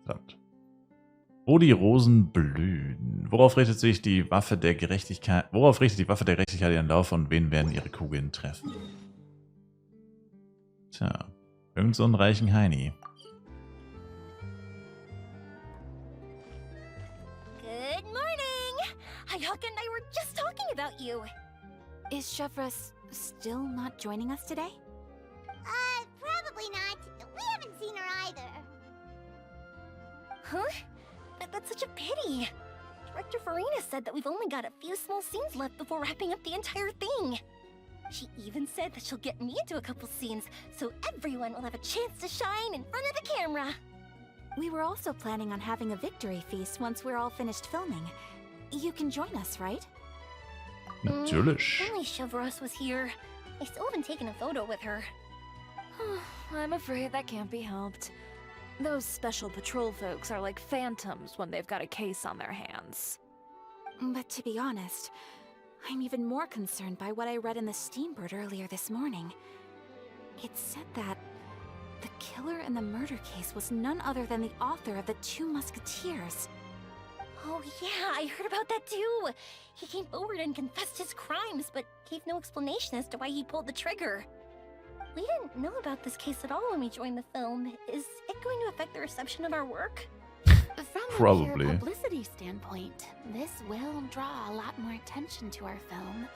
Verdammt. Wo die Rosen blühen. Worauf richtet sich die Waffe der Gerechtigkeit? Worauf richtet die Waffe der Gerechtigkeit ihren Lauf und wen werden ihre Kugeln treffen? Tja, irgend so einen reichen Heini. Good morning! Hayaka and I were just talking about you. Is Chevres still not joining us today? Probably not. We haven't seen her either. Huh? That's such a pity. Director Farina said that we've only got a few small scenes left before wrapping up the entire thing. She even said that she'll get me into a couple scenes, so everyone will have a chance to shine in front of the camera. We were also planning on having a victory feast once we're all finished filming. You can join us, right? Natürlich. Only Chevros was here. I still haven't taken a photo with her. I'm afraid that can't be helped. Those special patrol folks are like phantoms when they've got a case on their hands. But to be honest, I'm even more concerned by what I read in the Steambird earlier this morning. It said that the killer in the murder case was none other than the author of the Two Musketeers. Oh yeah, I heard about that too. He came forward and confessed his crimes, but gave no explanation as to why he pulled the trigger. We didn't know about this case at all when we joined the film. Is it going to affect the reception of our work? From Probably. a pure publicity standpoint, this will draw a lot more attention to our film.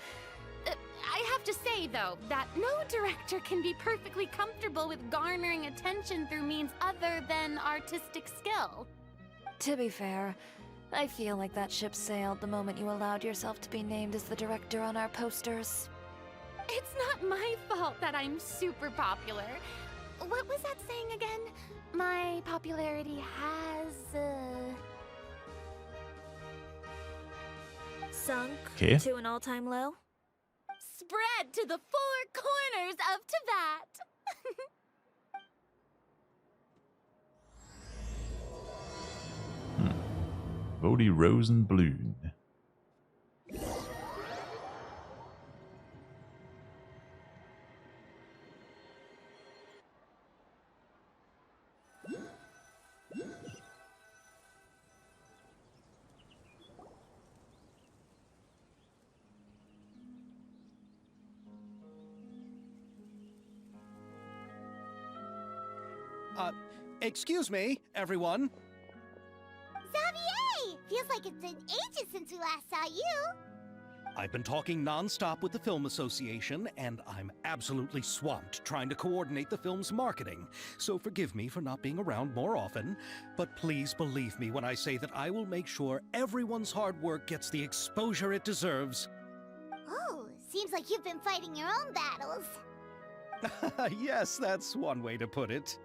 I have to say, though, that no director can be perfectly comfortable with garnering attention through means other than artistic skill. To be fair, I feel like that ship sailed the moment you allowed yourself to be named as the director on our posters. It's not my fault that I'm super popular. What was that saying again? My popularity has, Sunk Okay. to an all-time low? spread to the four corners of Tibet. Wo die Rosen blühen. Excuse me, everyone. Xavier! Feels like it's been ages since we last saw you. I've been talking non-stop with the Film Association, and I'm absolutely swamped trying to coordinate the film's marketing. So forgive me for not being around more often, but please believe me when I say that I will make sure everyone's hard work gets the exposure it deserves. Oh, seems like you've been fighting your own battles. Yes, that's one way to put it.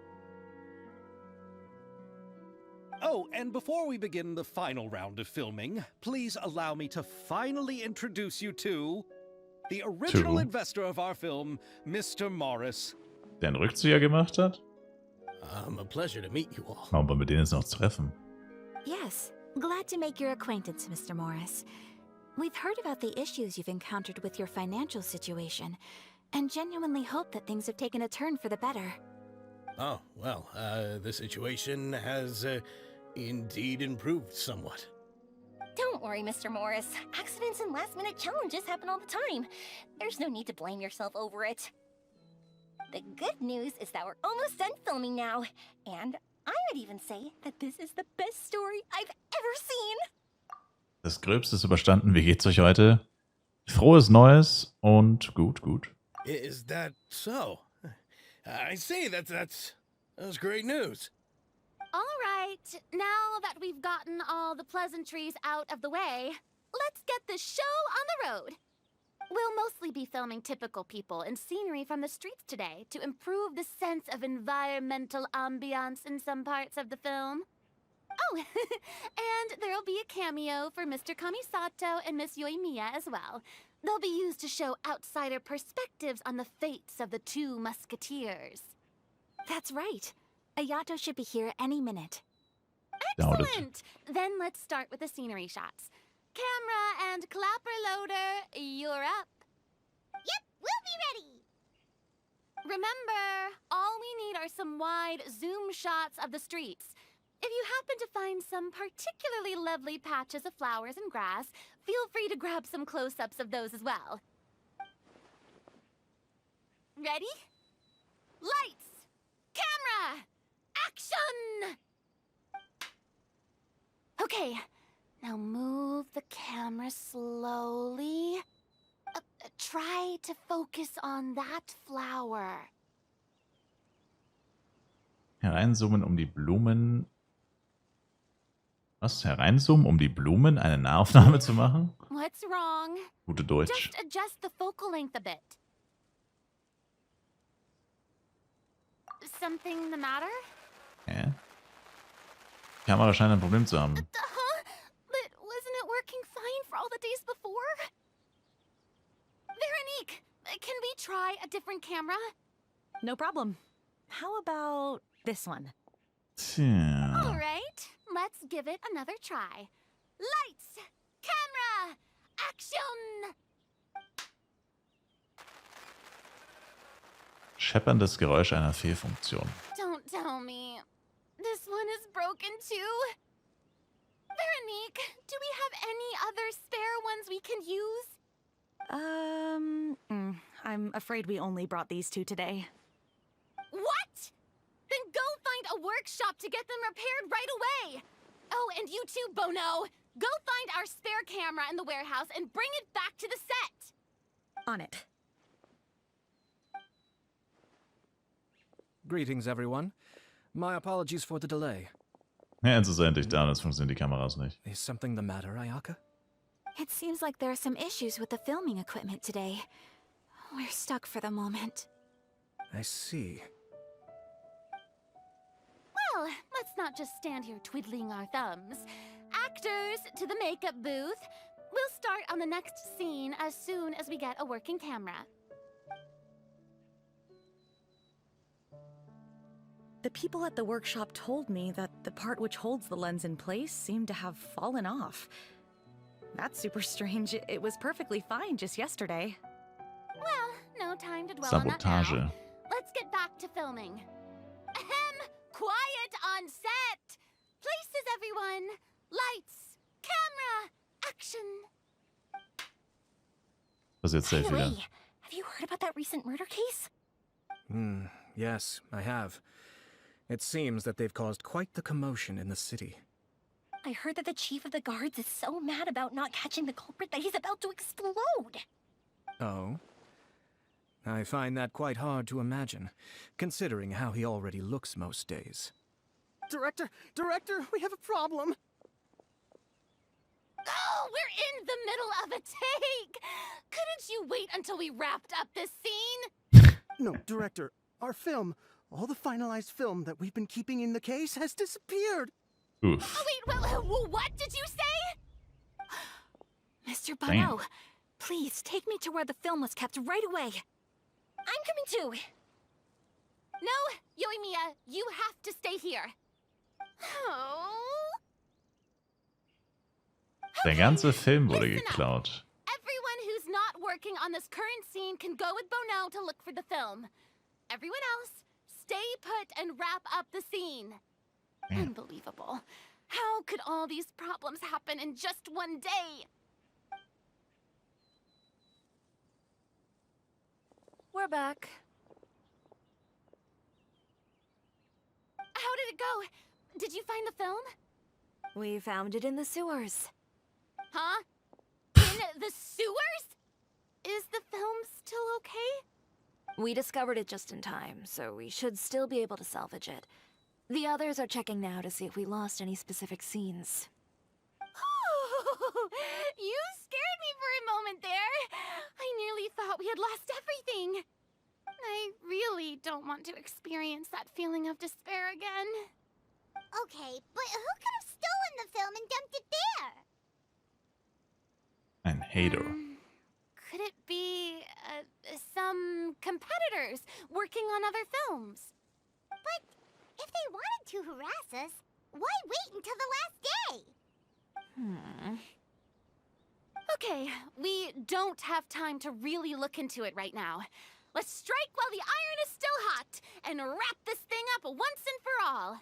Oh, and before we begin the final round of filming, please allow me to finally introduce you to the original investor of our film, Mr. Morris. Der einen Rückzieher gemacht hat? A pleasure to meet you all. Warum wollen wir den jetzt noch treffen? Yes, glad to make your acquaintance, Mr. Morris. We've heard about the issues you've encountered with your financial situation, and genuinely hope that things have taken a turn for the better. Oh, well, the situation has indeed improved somewhat. Don't worry, Mr. Morris. Accidents and last-minute challenges happen all the time. There's no need to blame yourself over it. The good news is that we're almost done filming now. And I would even say that this is the best story I've ever seen. Das Gröbste ist überstanden. Wie geht's euch heute? Frohes Neues und gut. Is that so? I see, that's great news. All right, now that we've gotten all the pleasantries out of the way, let's get this show on the road. We'll mostly be filming typical people and scenery from the streets today to improve the sense of environmental ambiance in some parts of the film. Oh, and there'll be a cameo for Mr. Kamisato and Miss Yoimiya as well. They'll be used to show outsider perspectives on the fates of the Two Musketeers. That's right. Ayato should be here any minute. Excellent! Then let's start with the scenery shots. Camera and clapper loader, you're up. Yep, we'll be ready. Remember, all we need are some wide zoom shots of the streets. If you happen to find some particularly lovely patches of flowers and grass, feel free to grab some close-ups of those as well. Ready? Lights! Camera! Action! Okay, now move the camera slowly. Try to focus on that flower. Hereinzoomen, um die Blumen... Was? Hereinzoomen, um die Blumen eine Nahaufnahme zu machen? What's wrong? Gute Deutsch. Just adjust the focal length a bit. Something the matter? Die Kamera scheint ein Problem zu haben. Huh? But wasn't it working fine for all the days before? Veronique, can we try a different camera? No problem. How about this one? Tja. All right, let's give it another try. Lights, camera, action! Schepperndes Geräusch einer Fehlfunktion. Don't tell me. This one is broken too. Veronique, do we have any other spare ones we can use? I'm afraid we only brought these two today. What? Then go find a workshop to get them repaired right away. Oh, and you too, Bono. Go find our spare camera in the warehouse and bring it back to the set. On it. Greetings, everyone. My apologies for the delay. Ja, jetzt ist er endlich da und jetzt funktionieren die Kameras nicht. Is something the matter, Ayaka? It seems like there are some issues with the filming equipment today. We're stuck for the moment. I see. Well, let's not just stand here twiddling our thumbs. Actors, to the makeup booth. We'll start on the next scene as soon as we get a working camera. The people at the workshop told me that the part which holds the lens in place seemed to have fallen off. That's super strange. It was perfectly fine just yesterday. Well, no time to dwell on that Sabotage. now. Let's get back to filming. Ahem! Quiet on set! Places, everyone! Lights! Camera! Action! Was jetzt safe By the wieder. way, have you heard about that recent murder case? Yes, I have. It seems that they've caused quite the commotion in the city. I heard that the chief of the guards is so mad about not catching the culprit that he's about to explode. Oh? I find that quite hard to imagine, considering how he already looks most days. Director, we have a problem. Oh, we're in the middle of a take! Couldn't you wait until we wrapped up this scene? No, Director, our film, all the finalized film that we've been keeping in the case has disappeared. Oof. Oh, wait, well, what did you say? Mr. Damn. Bono, please take me to where the film was kept right away. I'm coming too. No, Yoimiya, you have to stay here. Oh. Der ganze Film wurde listen up. geklaut. Everyone who's not working on this current scene can go with Bono to look for the film. Everyone else, stay put and wrap up the scene. Man. Unbelievable. How could all these problems happen in just one day? We're back. How did it go? Did you find the film? We found it in the sewers. Huh? In the sewers? Is the film still okay? We discovered it just in time, so we should still be able to salvage it. The others are checking now to see if we lost any specific scenes. Oh, you scared me for a moment there. I nearly thought we had lost everything. I really don't want to experience that feeling of despair again. Okay, but who could have stolen the film and dumped it there? Ein Hater. Could it be some competitors working on other films? But if they wanted to harass us, why wait until the last day? Okay, we don't have time to really look into it right now. Let's strike while the iron is still hot and wrap this thing up once and for all.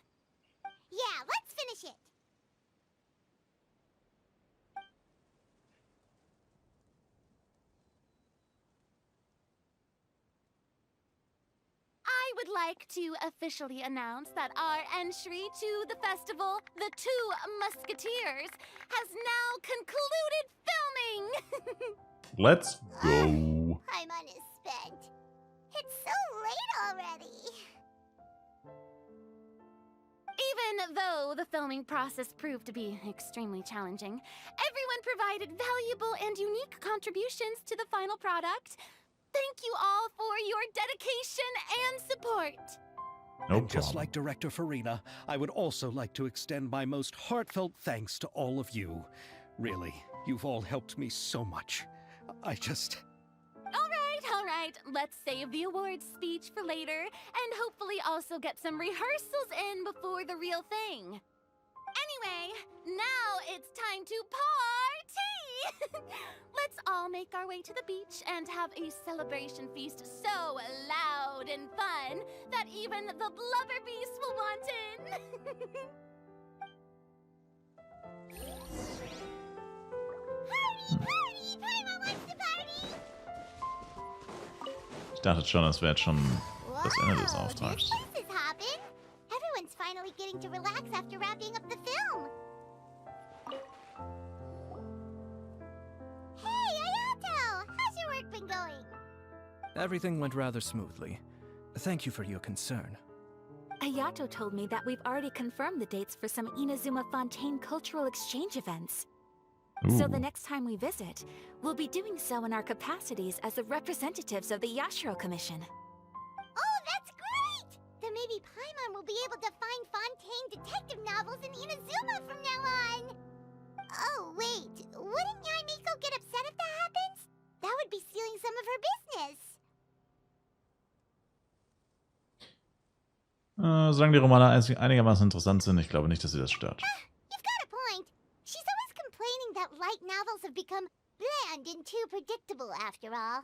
Yeah, let's I would like to officially announce that our entry to the festival, The Two Musketeers, has now concluded filming! Let's go. Paimon is spent. It's so late already. Even though the filming process proved to be extremely challenging, everyone provided valuable and unique contributions to the final product. Thank you all for your dedication and support. No And just problem. like Director Farina, I would also like to extend my most heartfelt thanks to all of you. Really, you've all helped me so much. I just... All right, let's save the awards speech for later, and hopefully also get some rehearsals in before the real thing. Anyway, now it's time to party! Let's all make our way to the beach and have a celebration feast so loud and fun that even the blubber beast will want in. Party, party! Paimon wants to party! Ich dachte schon, das wäre jetzt schon das Ende des Whoa, Auftrags. this is hopping. Everyone's finally getting to relax after wrapping up the film. Hey, Ayato! How's your work been going? Everything went rather smoothly. Thank you for your concern. Ayato told me that we've already confirmed the dates for some Inazuma Fontaine cultural exchange events. So the Ooh. next time we visit, we'll be doing so in our capacities as the representatives of the Yashiro Commission. Oh, that's great! Then maybe Paimon will be able to find Fontaine detective novels in Inazuma from now on. Oh, wait. Wouldn't Yaimiko get upset if that happens? That would be stealing some of her business. Solange die Romane einigermaßen interessant sind, ich glaube nicht, dass sie das stört. You've got a point. She's always complaining that light novels have become bland and too predictable after all.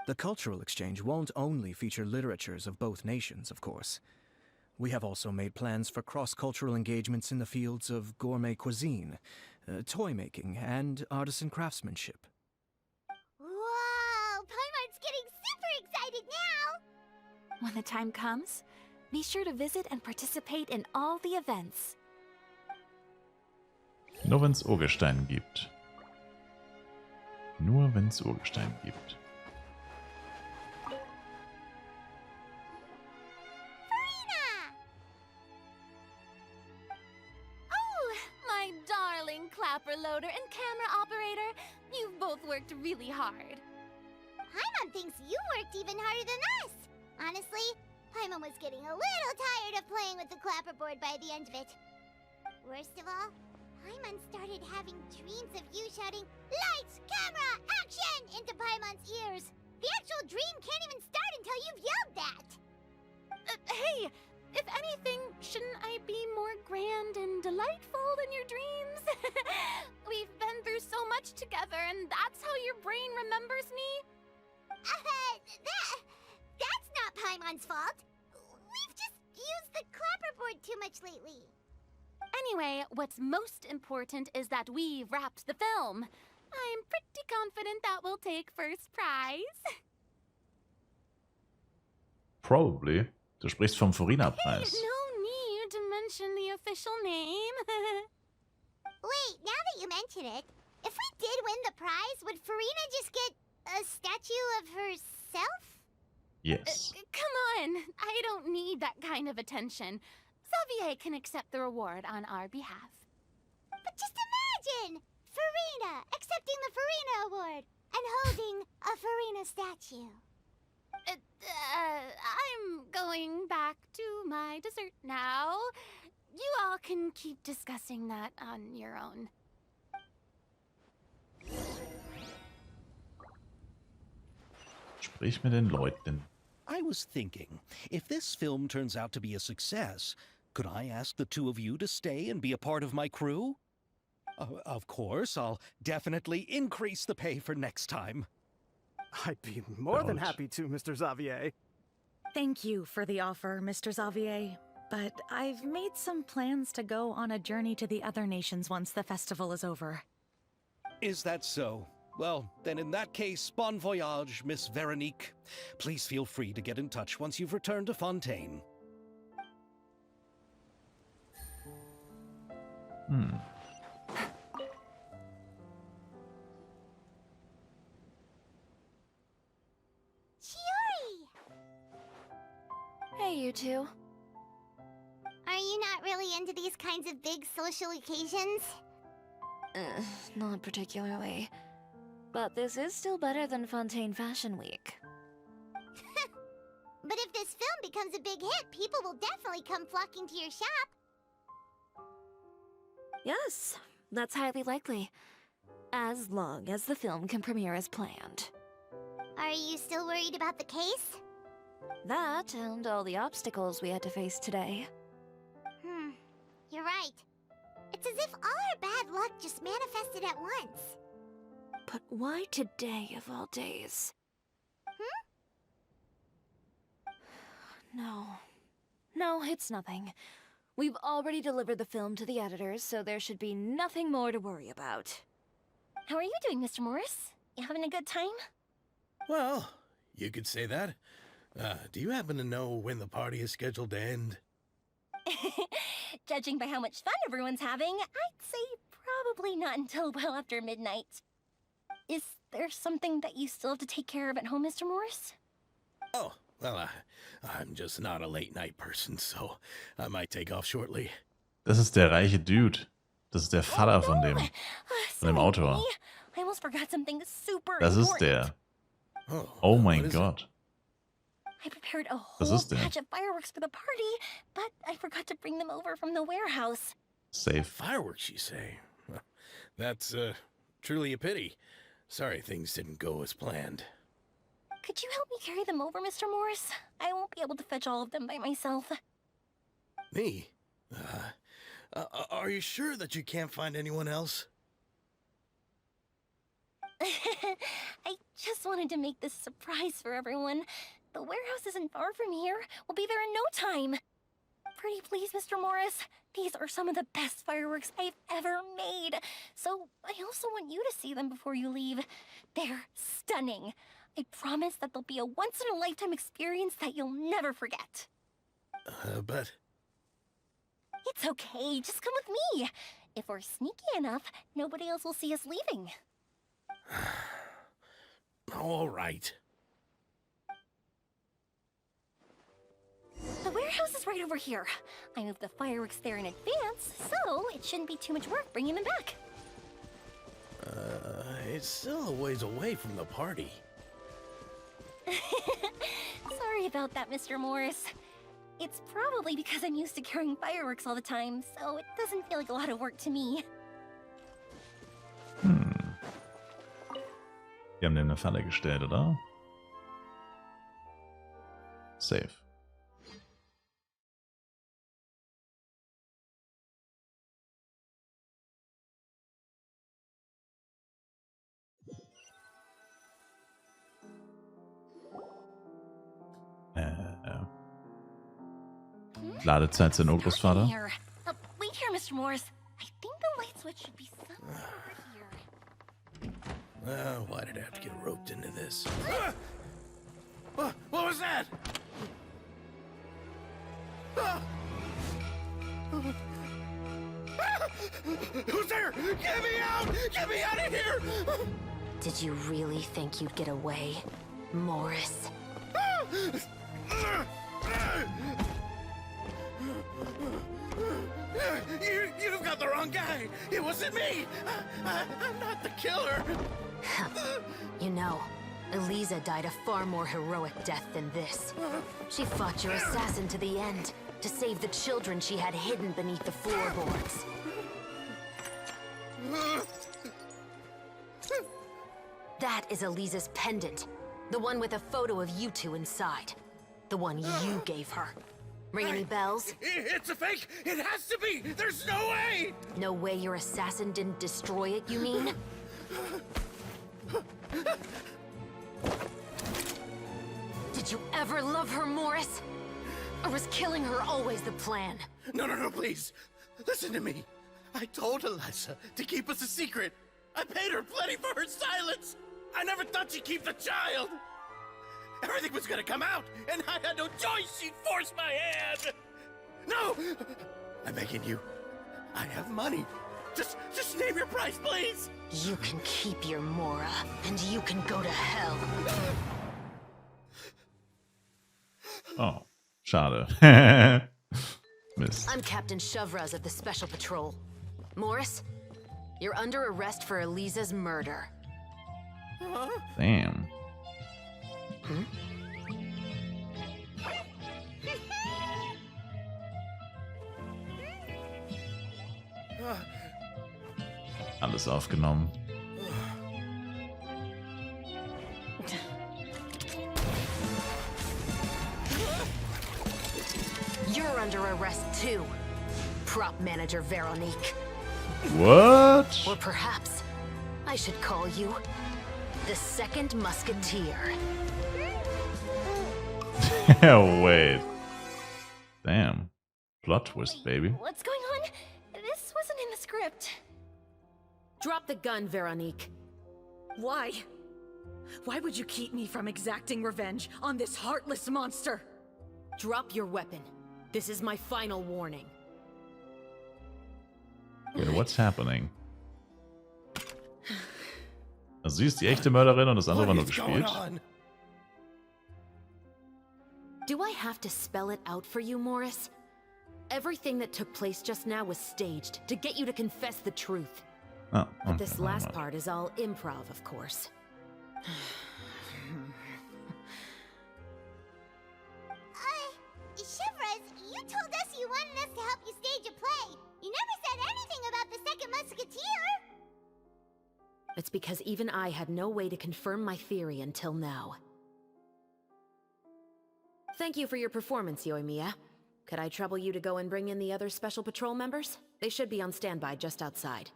The cultural exchange won't only feature literatures of both nations, of course. We have also made plans for cross-cultural engagements in the fields of gourmet cuisine, toy making, and artisan craftsmanship. Whoa! Paimon's getting super excited now! When the time comes, be sure to visit and participate in all the events. Nur wenn es Urgestein gibt. Nur wenn es Urgestein gibt. Oh, my darling clapper loader and camera operator. You've both worked really hard. Paimon thinks you worked even harder than us. Honestly, Paimon was getting a little tired of playing with the clapperboard by the end of it. Worst of all, Paimon started having dreams of you shouting, "Lights, camera, action!" into Paimon's ears. The actual dream can't even start until you've yelled that. Hey, if anything, shouldn't I be more grand and delightful than your dreams? We've been through so much together, and that's how your brain remembers me? That's not Paimon's fault. We've just used the clapperboard too much lately. Anyway, what's most important is that we've wrapped the film. I'm pretty confident that we'll take first prize. Probably. Du sprichst vom Furina-Preis. No need to mention the official name. Wait, now that you mention it, if we did win the prize, would Farina just get a statue of herself? Yes. Come on, I don't need that kind of attention. Xavier can accept the reward on our behalf. But just imagine! Farina accepting the Farina Award and holding a Farina statue. I'm going back to my dessert now. You all can keep discussing that on your own. Sprich mit den Leuten. I was thinking, if this film turns out to be a success, could I ask the two of you to stay and be a part of my crew? Of course, I'll definitely increase the pay for next time. I'd be more than Don't. happy to, Mr. Xavier. Thank you for the offer, Mr. Xavier. But I've made some plans to go on a journey to the other nations once the festival is over. Is that so? Well, then in that case, bon voyage, Miss Veronique. Please feel free to get in touch once you've returned to Fontaine. Chiori! Hey, you two. Are you not really into these kinds of big social occasions? Not particularly. But this is still better than Fontaine Fashion Week. But if this film becomes a big hit, people will definitely come flocking to your shop. Yes, that's highly likely. As long as the film can premiere as planned. Are you still worried about the case? That and all the obstacles we had to face today. You're right. It's as if all our bad luck just manifested at once. But why today of all days? No, it's nothing. We've already delivered the film to the editors, so there should be nothing more to worry about. How are you doing, Mr. Morris? You having a good time? Well, you could say that. Do you happen to know when the party is scheduled to end? Judging by how much fun everyone's having, I'd say probably not until well after midnight. Is there something that you still have to take care of at home, Mr. Morris? Oh, well, I'm just not a late-night person, so I might take off shortly. Das ist der reiche Dude. Das ist der Vater von dem Autor. I almost forgot something super Das ist important. der. Oh mein Gott. I prepared a whole batch of fireworks for the party, but I forgot to bring them over from the warehouse. Safe. Fireworks, you say? Well, that's truly a pity. Sorry things didn't go as planned. Could you help me carry them over, Mr. Morris? I won't be able to fetch all of them by myself. Me? Are you sure that you can't find anyone else? I just wanted to make this a surprise for everyone. The warehouse isn't far from here. We'll be there in no time. Pretty please, Mr. Morris. These are some of the best fireworks I've ever made. So I also want you to see them before you leave. They're stunning. I promise that they'll be a once-in-a-lifetime experience that you'll never forget. But... It's okay. Just come with me. If we're sneaky enough, nobody else will see us leaving. All right. The warehouse is right over here. I moved the fireworks there in advance, so it shouldn't be too much work bringing them back. It's still a ways away from the party. Sorry about that, Mr. Morris. It's probably because I'm used to carrying fireworks all the time, so it doesn't feel like a lot of work to me. Die haben dem eine Falle gestellt, oder? Safe. Ladezeit sein Urgroßvater. Wait here, Mr. Morris. I think the light switch should be somewhere over here. Why did I have to get roped into this? What was that? Who's there? Get me out! Get me out of here! Did you really think you'd get away, Morris? You've got the wrong guy. It wasn't me. I'm not the killer. You know, Eliza died a far more heroic death than this. She fought your assassin to the end, to save the children she had hidden beneath the floorboards. That is Eliza's pendant. The one with a photo of you two inside. The one you gave her. Ring any bells? It's a fake! It has to be! There's no way! No way your assassin didn't destroy it, you mean? Did you ever love her, Morris? Or was killing her always the plan? No, please. Listen to me. I told Eliza to keep us a secret. I paid her plenty for her silence! I never thought she'd keep the child! Everything was gonna come out, and I had no choice! She'd force my hand! No! I'm begging you. I have money. Just name your price, please! You can keep your Mora, and you can go to hell. Oh, schade. Mist. I'm Captain Shovraz of the Special Patrol. Morris, you're under arrest for Elisa's murder. Damn. Alles aufgenommen. You're under arrest too, prop manager Veronique. What? Or perhaps I should call you the Second Musketeer. Wait. Damn. Plot twist, baby. What's going on? This wasn't in the script. Drop the gun, Veronique. Why? Why would you keep me from exacting revenge on this heartless monster? Drop your weapon. This is my final warning. Okay, what's happening? Also sie ist die echte Mörderin und das andere war nur gespielt. Do I have to spell it out for you, Morris? Everything that took place just now was staged to get you to confess the truth. Oh, But this last part is all improv, of course. Shivras, you told us you wanted us to help you stage a play. You never said anything about the Second Musketeer. It's because even I had no way to confirm my theory until now. Thank you for your performance, Yoimiya. Could I trouble you to go and bring in the other Special Patrol members? They should be on standby just outside.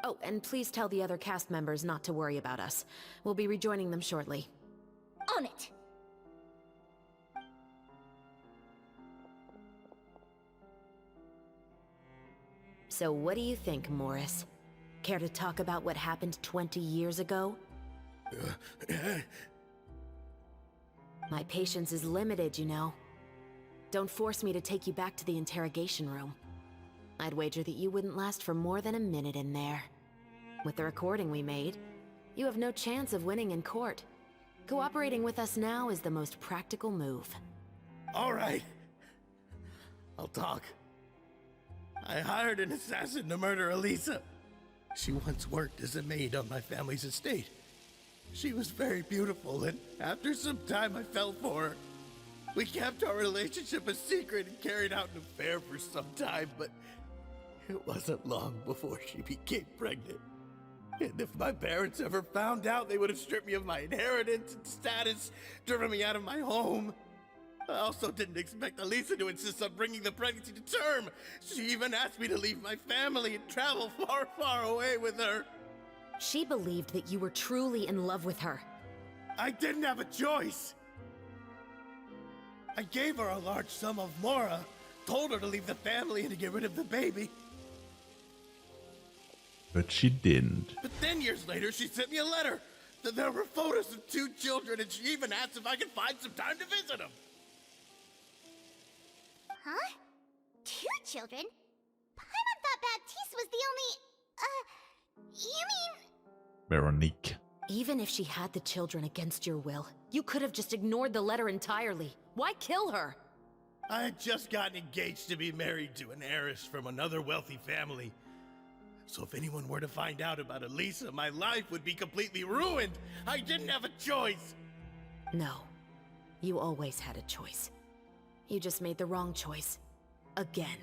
Oh, and please tell the other cast members not to worry about us. We'll be rejoining them shortly. On it. So what do you think, Morris? Care to talk about what happened 20 years ago? My patience is limited, you know. Don't force me to take you back to the interrogation room. I'd wager that you wouldn't last for more than a minute in there. With the recording we made, you have no chance of winning in court. Cooperating with us now is the most practical move. All right. I'll talk. I hired an assassin to murder Elisa. She once worked as a maid on my family's estate. She was very beautiful, and after some time I fell for her. We kept our relationship a secret and carried out an affair for some time, but it wasn't long before she became pregnant. And if my parents ever found out, they would have stripped me of my inheritance and status, driven me out of my home. I also didn't expect Elisa to insist on bringing the pregnancy to term. She even asked me to leave my family and travel far, far away with her. She believed that you were truly in love with her. I didn't have a choice. I gave her a large sum of Mora, told her to leave the family and to get rid of the baby. But she didn't. But then years later, she sent me a letter. There were photos of 2 children, and she even asked if I could find some time to visit them. Huh? 2 children? Paimon thought Baptiste was the only... you mean... Veronique. Even if she had the children against your will, you could have just ignored the letter entirely. Why kill her? I had just gotten engaged to be married to an heiress from another wealthy family. So if anyone were to find out about Elisa, my life would be completely ruined. I didn't have a choice. No. You always had a choice. You just made the wrong choice. Again.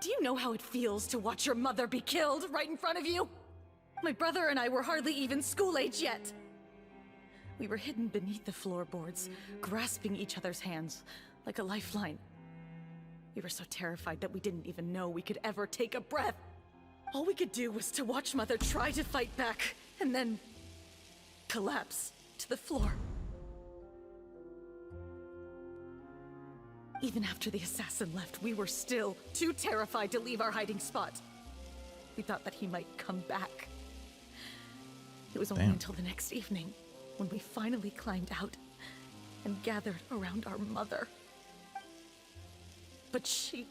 Do you know how it feels to watch your mother be killed right in front of you? My brother and I were hardly even school age yet. We were hidden beneath the floorboards, grasping each other's hands like a lifeline. We were so terrified that we didn't even know we could ever take a breath. All we could do was to watch Mother try to fight back, and then collapse to the floor. Even after the assassin left, we were still too terrified to leave our hiding spot. We thought that he might come back. It was only until the next evening when we finally climbed out and gathered around our mother. But she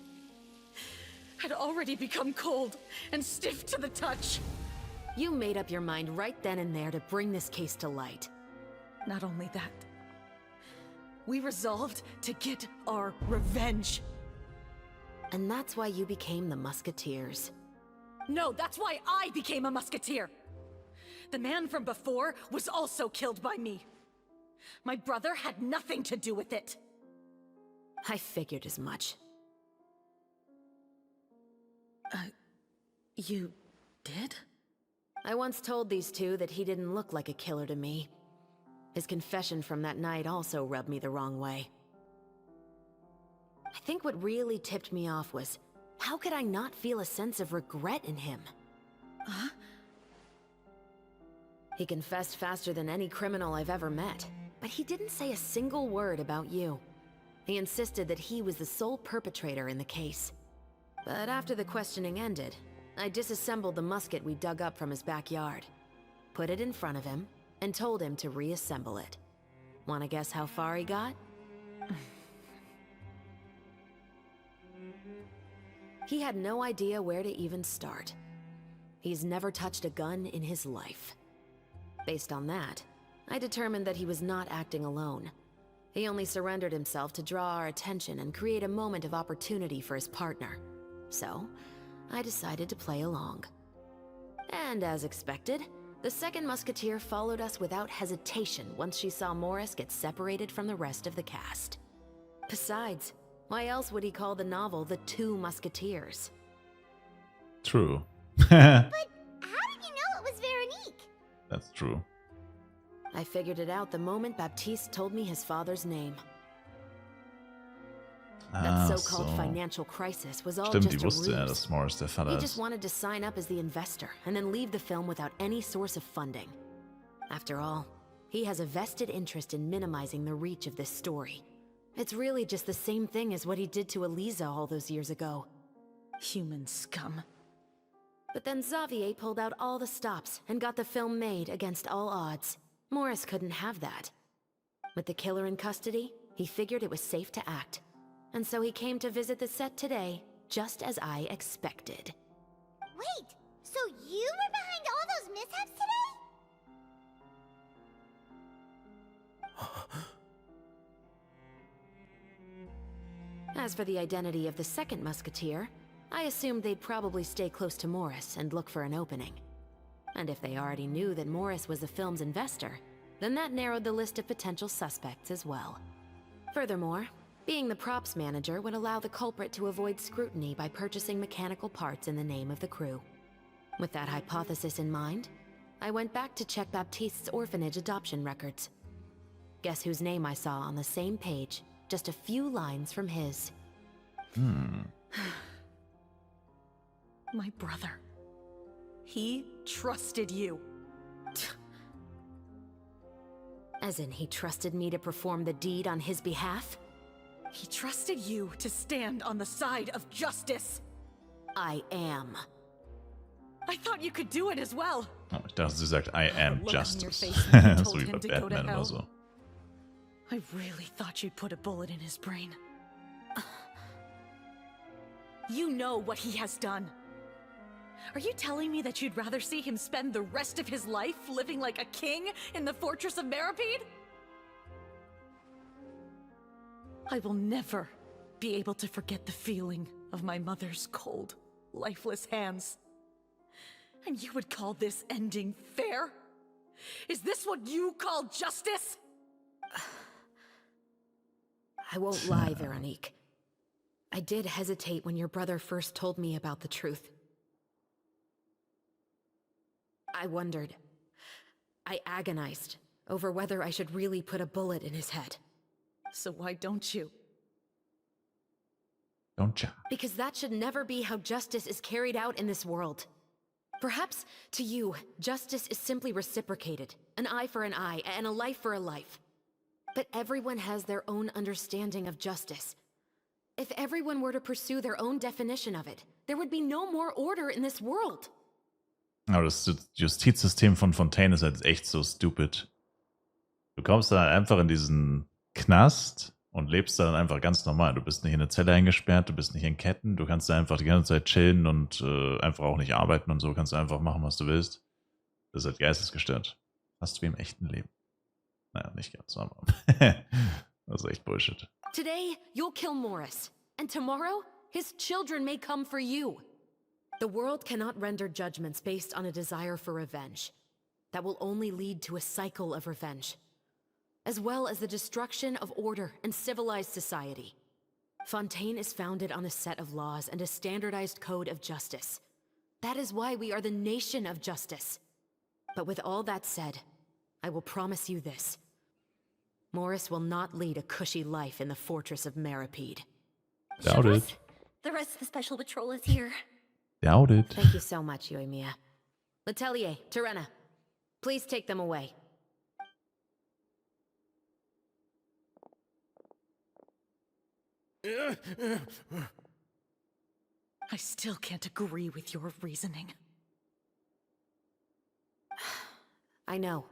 had already become cold and stiff to the touch. You made up your mind right then and there to bring this case to light. Not only that, we resolved to get our revenge. And that's why you became the Musketeers. No, that's why I became a musketeer. The man from before was also killed by me. My brother had nothing to do with it. I figured as much. You did? I once told these two that he didn't look like a killer to me. His confession from that night also rubbed me the wrong way. I think what really tipped me off was, how could I not feel a sense of regret in him? Huh? He confessed faster than any criminal I've ever met, but he didn't say a single word about you. He insisted that he was the sole perpetrator in the case. But after the questioning ended, I disassembled the musket we dug up from his backyard, put it in front of him, and told him to reassemble it. Wanna guess how far he got? He had no idea where to even start. He's never touched a gun in his life. Based on that, I determined that he was not acting alone. He only surrendered himself to draw our attention and create a moment of opportunity for his partner. So, I decided to play along. And as expected, the second musketeer followed us without hesitation once she saw Morris get separated from the rest of the cast. Besides, why else would he call the novel The Two Musketeers? True. But how did you know it was Veronique? That's true. I figured it out the moment Baptiste told me his father's name. That so-called financial crisis was all Stimmt, just die a wusste er, ruse. dass Morris der Vater He ist. just wanted to sign up as the investor and then leave the film without any source of funding. After all, he has a vested interest in minimizing the reach of this story. It's really just the same thing as what he did to Eliza all those years ago. Human scum. But then Xavier pulled out all the stops and got the film made against all odds. Morris couldn't have that. With the killer in custody, he figured it was safe to act. And so he came to visit the set today, just as I expected. Wait, so you were behind all those mishaps today? As for the identity of the second musketeer, I assumed they'd probably stay close to Morris and look for an opening. And if they already knew that Morris was the film's investor, then that narrowed the list of potential suspects as well. Furthermore, being the props manager would allow the culprit to avoid scrutiny by purchasing mechanical parts in the name of the crew. With that hypothesis in mind, I went back to check Baptiste's orphanage adoption records. Guess whose name I saw on the same page, just a few lines from his. My brother. He trusted you. As in, he trusted me to perform the deed on his behalf? He trusted you to stand on the side of justice. I am. I thought you could do it as well. Oh, ich dachte, sie sagt, I am Look on your justice. face when you So told wie bei him to go to Batman hell. oder so. I really thought you'd put a bullet in his brain. You know what he has done. Are you telling me that you'd rather see him spend the rest of his life living like a king in the fortress of Meripede? I will never be able to forget the feeling of my mother's cold, lifeless hands. And you would call this ending fair? Is this what you call justice? I won't lie, Veronique. I did hesitate when your brother first told me about the truth. I wondered. I agonized over whether I should really put a bullet in his head. So why don't you? Don't ya? Because that should never be how justice is carried out in this world. Perhaps, to you, justice is simply reciprocated. An eye for an eye, and a life for a life. But everyone has their own understanding of justice. If everyone were to pursue their own definition of it, there would be no more order in this world. Aber das Justizsystem von Fontaine ist halt echt so stupid. Du kommst dann einfach in diesen Knast und lebst dann einfach ganz normal. Du bist nicht in eine Zelle eingesperrt, du bist nicht in Ketten, du kannst da einfach die ganze Zeit chillen und einfach auch nicht arbeiten und so. Kannst du einfach machen, was du willst. Das ist halt geistesgestört. Fast wie im echten Leben. Naja, nicht ganz, aber das ist echt Bullshit. Today, you'll kill Morris. And tomorrow, his children may come for you. The world cannot render judgments based on a desire for revenge. That will only lead to a cycle of revenge, as well as the destruction of order and civilized society. Fontaine is founded on a set of laws and a standardized code of justice. That is why we are the nation of justice. But with all that said, I will promise you this. Morris will not lead a cushy life in the fortress of Meripede. Doubt it. The rest of the special patrol is here. Doubt it. Thank you so much, Yoimiya. Letelier, Terena, please take them away. I still can't agree with your reasoning. I know.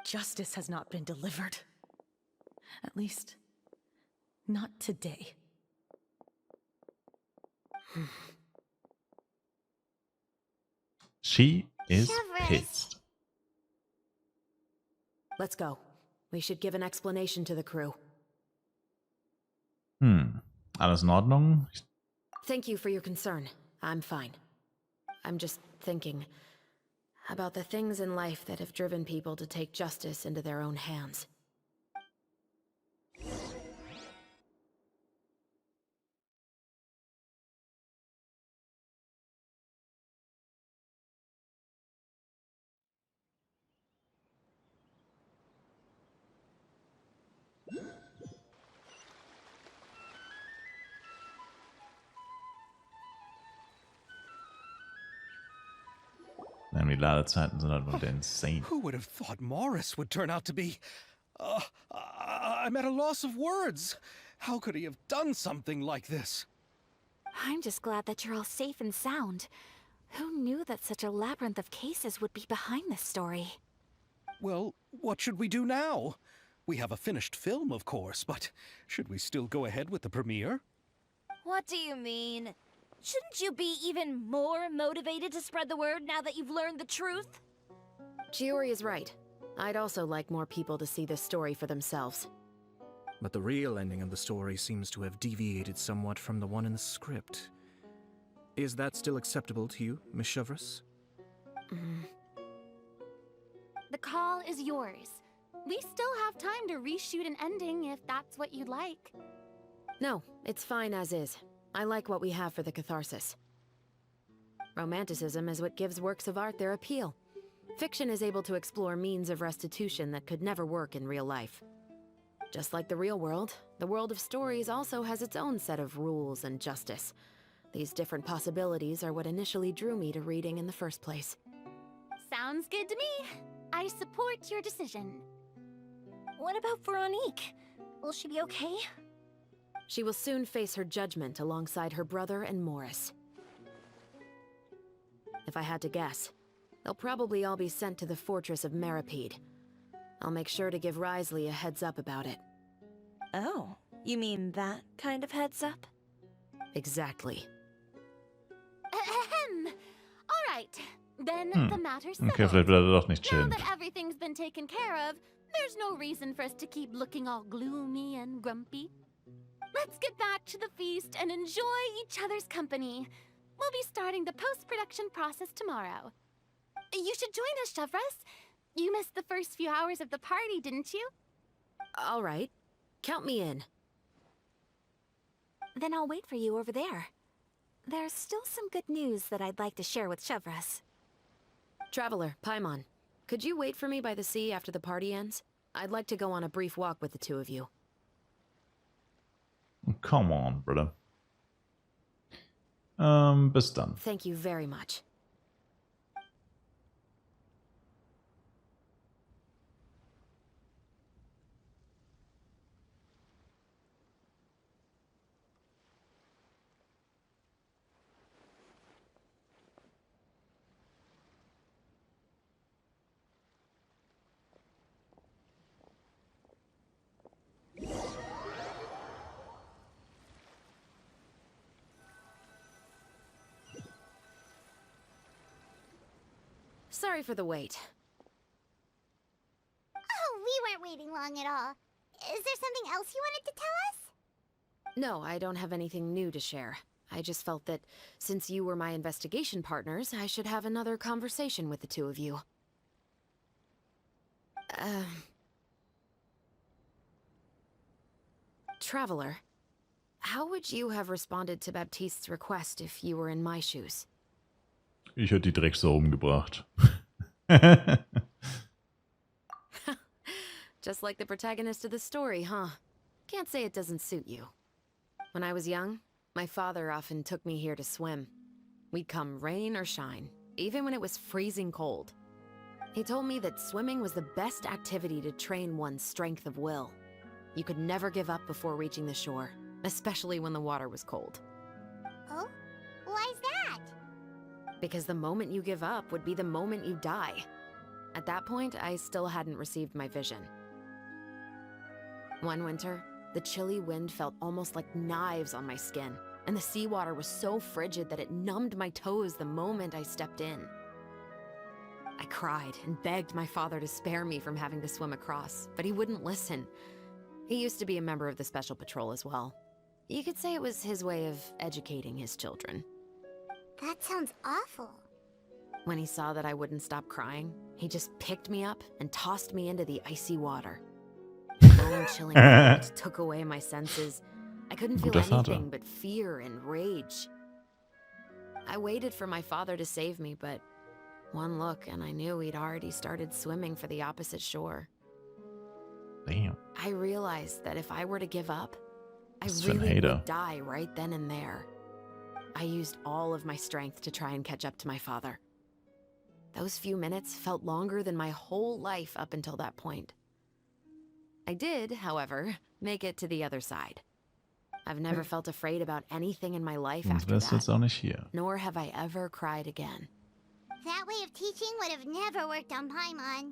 Justice has not been delivered. At least, not today. She is Severus. pissed. Let's go. We should give an explanation to the crew. Alles in Ordnung? Thank you for your concern. I'm fine. I'm just thinking about the things in life that have driven people to take justice into their own hands. Nein, die Ladezeiten sind halt wieder insane. Who would have thought Morris would turn out to be... I'm at a loss of words. How could he have done something like this? I'm just glad that you're all safe and sound. Who knew that such a labyrinth of cases would be behind this story? Well, what should we do now? We have a finished film, of course, but should we still go ahead with the premiere? What do you mean? Shouldn't you be even more motivated to spread the word now that you've learned the truth? Chiori is right. I'd also like more people to see this story for themselves. But the real ending of the story seems to have deviated somewhat from the one in the script. Is that still acceptable to you, Miss Chevres? The call is yours. We still have time to reshoot an ending if that's what you'd like. No, it's fine as is. I like what we have for the catharsis. Romanticism is what gives works of art their appeal. Fiction is able to explore means of restitution that could never work in real life. Just like the real world, the world of stories also has its own set of rules and justice. These different possibilities are what initially drew me to reading in the first place. Sounds good to me. I support your decision. What about Veronique? Will she be okay? She will soon face her judgment alongside her brother and Morris. If I had to guess, they'll probably all be sent to the fortress of Meripede. I'll make sure to give Risley a heads up about it. Oh, you mean that kind of heads up? Exactly. Ahem. All right, then the matter's Okay, settled. vielleicht will er doch nicht Now chillen. that everything's been taken care of, there's no reason for us to keep looking all gloomy and grumpy. Let's get back to the feast and enjoy each other's company. We'll be starting the post-production process tomorrow. You should join us, Chevres. You missed the first few hours of the party, didn't you? All right. Count me in. Then I'll wait for you over there. There's still some good news that I'd like to share with Chevres. Traveler, Paimon, could you wait for me by the sea after the party ends? I'd like to go on a brief walk with the two of you. Come on, brother. Bis dann. Thank you very much. Sorry for the wait. Oh, we weren't waiting long at all. Is there something else you wanted to tell us? No, I don't have anything new to share. I just felt that since you were my investigation partners, I should have another conversation with the two of you. Traveler, how would you have responded to Baptiste's request if you were in my shoes? Ich hätte die Drecksau umgebracht. Just like the protagonist of the story, huh? Can't say it doesn't suit you. When I was young, my father often took me here to swim. We'd come rain or shine, even when it was freezing cold. He told me that swimming was the best activity to train one's strength of will. You could never give up before reaching the shore, especially when the water was cold. Oh? Why's that? Because the moment you give up would be the moment you die. At that point, I still hadn't received my vision. One winter, the chilly wind felt almost like knives on my skin, and the seawater was so frigid that it numbed my toes the moment I stepped in. I cried and begged my father to spare me from having to swim across, but he wouldn't listen. He used to be a member of the Special Patrol as well. You could say it was his way of educating his children. That sounds awful. When he saw that I wouldn't stop crying, he just picked me up and tossed me into the icy water. Bone-chilling cold took away my senses. I couldn't feel anything but fear and rage. I waited for my father to save me, but one look and I knew he'd already started swimming for the opposite shore. Damn. I realized that if I were to give up, I That's an really hater. would die right then and there. I used all of my strength to try and catch up to my father. Those few minutes felt longer than my whole life up until that point. I did, however, make it to the other side. I've never felt afraid about anything in my life Sonst after wärst du jetzt that, auch nicht hier. nor have I ever cried again. That way of teaching would have never worked on Paimon.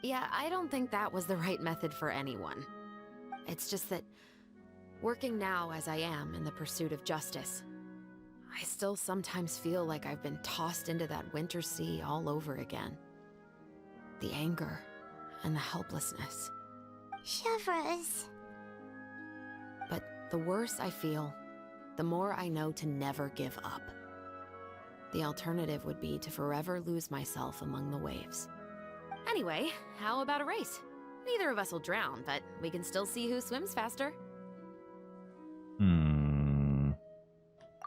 Yeah, I don't think that was the right method for anyone. It's just that, working now as I am in the pursuit of justice, I still sometimes feel like I've been tossed into that winter sea all over again. The anger and the helplessness. Chevres. But the worse I feel, the more I know to never give up. The alternative would be to forever lose myself among the waves. Anyway, how about a race? Neither of us will drown, but we can still see who swims faster.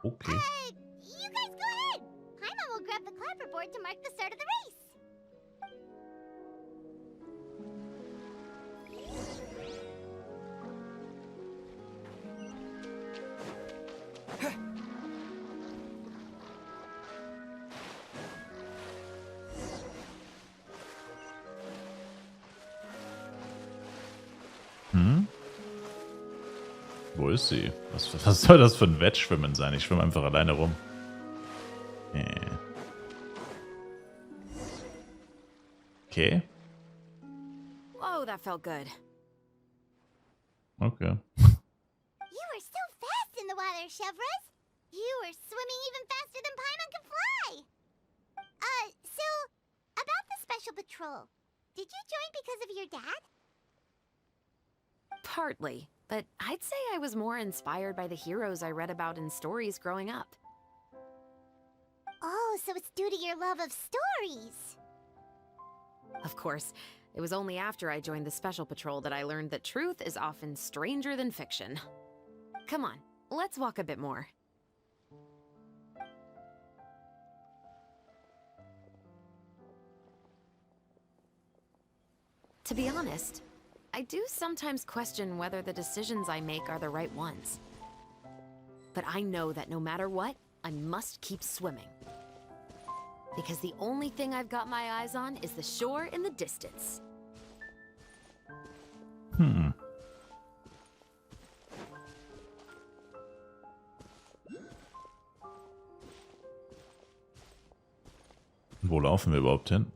Okay. You guys go ahead. Paimon will grab the clapperboard to mark the start of the race. Wo ist sie? Was soll das für ein Wettschwimmen sein? Ich schwimme einfach alleine rum. Okay. Whoa, that felt good. Okay. You were so fast in the water, Chevres. You were swimming even faster than Paimon can fly. So, about the Special Patrol. Did you join because of your dad? Partly, but I'd say I was more inspired by the heroes I read about in stories growing up. Oh, so it's due to your love of stories. Of course, it was only after I joined the Special Patrol that I learned that truth is often stranger than fiction. Come on, let's walk a bit more. To be honest, I do sometimes question whether the decisions I make are the right ones. But I know that no matter what, I must keep swimming. Because the only thing I've got my eyes on is the shore in the distance. Wo laufen wir überhaupt hin?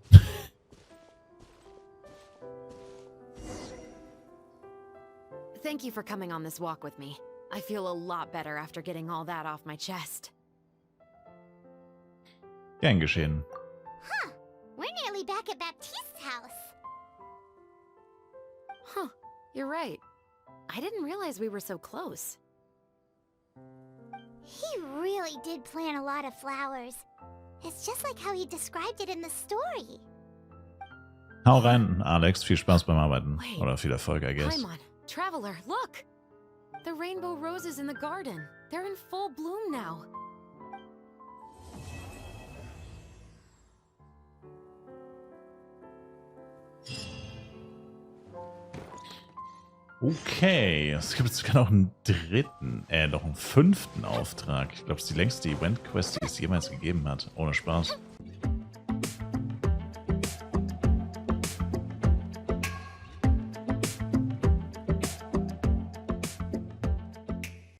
Thank you for coming on this walk with me. I feel a lot better after getting all that off my chest. Gern geschehen. Huh. When nearly back at Baptiste's house. Huh, you're right. I didn't realize we were so close. He really did plant a lot of flowers. It's just like how he described it in the story. Hau rein, Alex. Viel Spaß beim Arbeiten. Wait. Oder viel Erfolg, I guess. Paimon, Traveler, look! The rainbow roses in the garden. They're in full bloom now. Okay, es gibt sogar noch einen noch einen 5. Auftrag. Ich glaube, es ist die längste Event-Quest, die es jemals gegeben hat. Ohne Spaß.